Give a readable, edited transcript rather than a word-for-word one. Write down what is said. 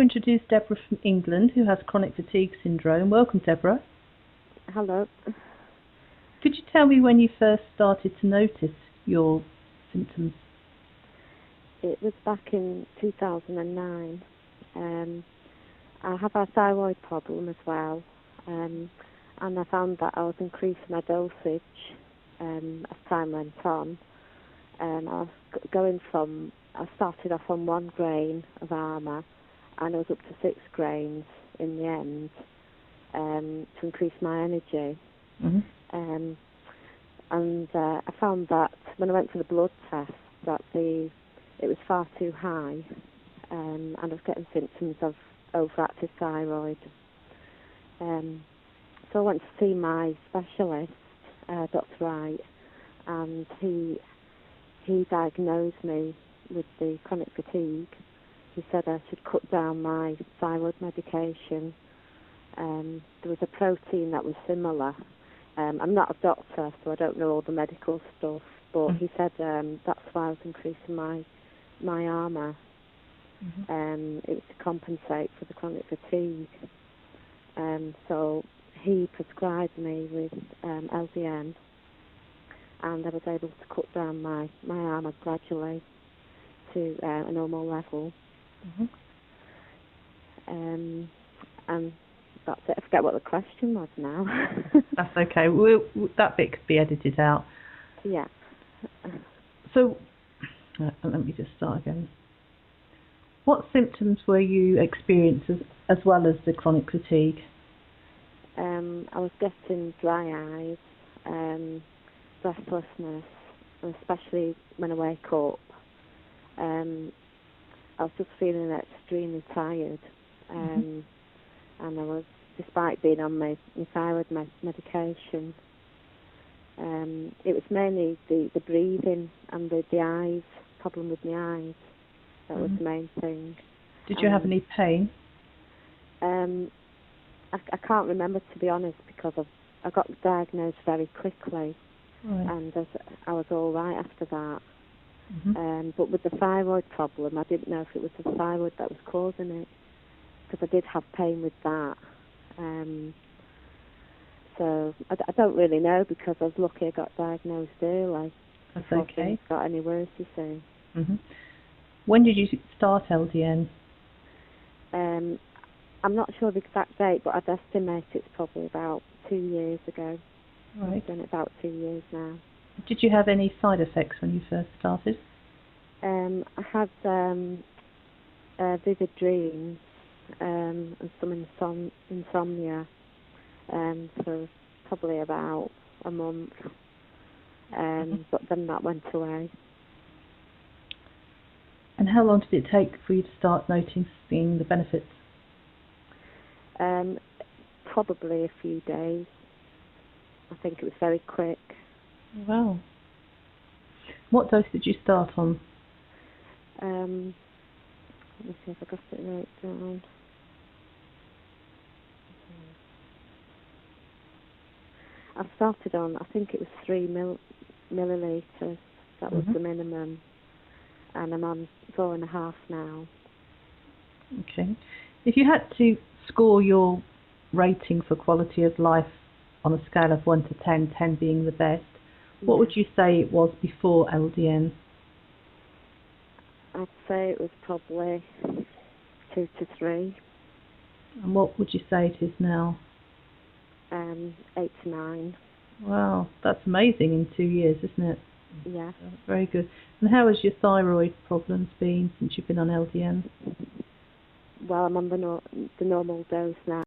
to introduce Deborah from England, who has chronic fatigue syndrome. Welcome, Deborah. Hello. Could you tell me when you first started to notice your symptoms? It was back in 2009. I have a thyroid problem as well, and I found that I was increasing my dosage as time went on. I was I started off on 1 grain of Armour, and I was up to 6 grains in the end to increase my energy. Mm-hmm. I found that when I went for the blood test that it was far too high, and I was getting symptoms of overactive thyroid. So I went to see my specialist, Dr. Wright, and he diagnosed me with the chronic fatigue. He said I should cut down my thyroid medication. There was a protein that was similar. I'm not a doctor, so I don't know all the medical stuff, but he said that's why I was increasing my Armour. It was to compensate for the chronic fatigue. So he prescribed me with LDN, and I was able to cut down my Armour gradually to a normal level. And that's it. I forget what the question was now. That's okay. That bit could be edited out. Yeah. So, let me just start again. What symptoms were you experiencing as well as the chronic fatigue? I was getting dry eyes, breathlessness, and especially when I wake up. I was just feeling extremely tired, and I was, despite being on my thyroid medication, it was mainly the breathing and the eyes, problem with my eyes. That was the main thing. Did you have any pain? I can't remember, to be honest, because I got diagnosed very quickly, and I was all right after that. But with the thyroid problem, I didn't know if it was the thyroid that was causing it, because I did have pain with that. So I don't really know, because I was lucky I got diagnosed early. That's before okay. things got any worse, you see. When did you start LDN? I'm not sure the exact date, but I'd estimate it's probably about 2 years ago. I've done it about 2 years now. Did you have any side effects when you first started? I had vivid dreams and some insomnia for probably about a month, but then that went away. And how long did it take for you to start noticing the benefits? Probably a few days. I think it was very quick. Wow. What dose did you start on? Let me see if I got it right down. I started on, I think it was 3 millilitres. That was the minimum. And I'm on 4.5 now. Okay. If you had to score your rating for quality of life on a scale of 1 to 10, 10 being the best, what would you say it was before LDN? I'd say it was probably 2 to 3. And what would you say it is now? 8 to 9. Wow, that's amazing in 2 years, isn't it? Yeah. Very good. And how has your thyroid problems been since you've been on LDN? Well, I'm on the normal dose now.